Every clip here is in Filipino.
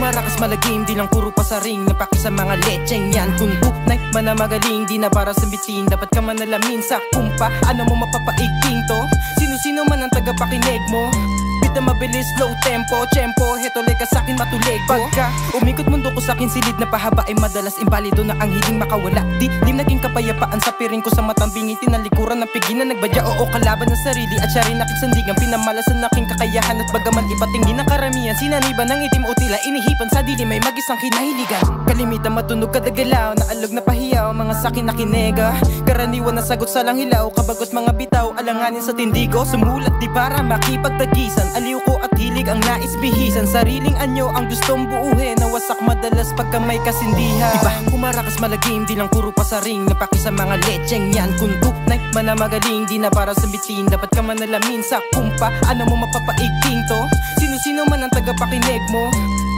Kumarakas malagim, di lang puro pasaring. Napaki sa mga lecheng yan. Kung tunay manamagaling, di na para sa bitin. Dapat ka manalamin sa kumpa. Ano mo mapapaigting to? Sino-sino man ang tagapakinig mo. Bita mabilis, low tempo, tempo. Heto ka sa'kin matulig ko. Pagka umikot mundo ko sa'kin silid na pahaba ay madalas imbalido na ang hiling makawala. Di naging kapayapaan sa piring ko sa matambingin. Tinalikuran ng piginan, nagbadya oo kalaban ng sarili. At siya rin nakisandigan, pinamalas ang aking kakayahan. At bagaman iba tingin ng karamihan, sinaniban ng itim o tila inihipan sa dilim may mag-isang kinahiligan. Kalimitan matunog kadagalaw, naalog na pahiyaw, mga sakin na kinega. Karaniwan na sagot sa lang hilaw, kabagot mga bitaw, alanganin sa tindigo. Sumulat di para makipagtagisan, aliw ko at hilig ang nais bihisan. Sariling anyo ang gustong buuhin, nawasak madalas pagka may kasindihan. Iba kumarakas malagim, di lang puro pasaring. Napaki sa mga lecheng yan. Kung tunay manamagaling, di na para sa bitin. Dapat ka manalamin sa kumpa. Ano mo mapapaigting to? Sino-sino man ang tagapakinig mo.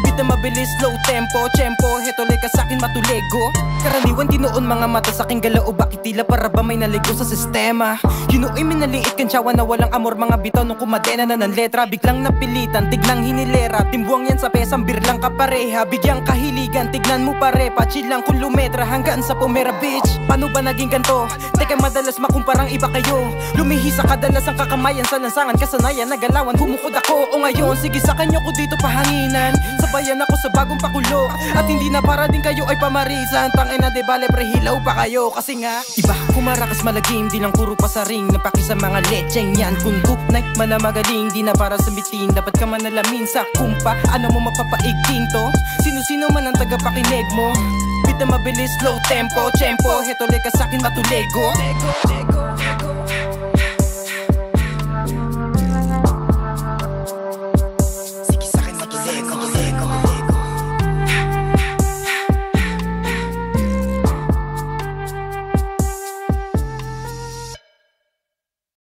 Bita mabilis, low tempo, tempo. Heto ka sa'kin matulego. Karaniwan di noon mga mata sa'king galao. Bakit tila para ba may naligo sa sistema? Yunooy minaliit kantsawa na walang amor. Mga bitaw nung kumadena na ng letra. Biglang napilitan, tiglang hinilera. Timbuang yan sa pesang birlang kapareha. Bigyang kahiligan, tignan mo pare. Pachilang kung lumetra hanggang sa Pumera Beach. Paano ba naging ganto? Teka madalas makumparang iba kayo. Lumihisa kadalas ang kakamayan sa lansangan. Kasanayan nagalawan, humukod ako. O ngayon, sige sa kanyo ko dito pahanginan. Sabayan ako sa bagong pakulo. At hindi na para din kayo ay pamarisan. Tangin na de bale pre hilaw pa kayo. Kasi nga iba kumarakas malagim, di lang puro pasaring. Napaki sa mga lecheng yan. Kung tunay manamagaling, di na para sa bitin. Dapat ka manalamin sa kumpa. Ano mo mapapaigting to? Sino-sino man ang tagapakinig mo. Bita mabilis, low tempo, tempo. Heto ka sa'kin matulego.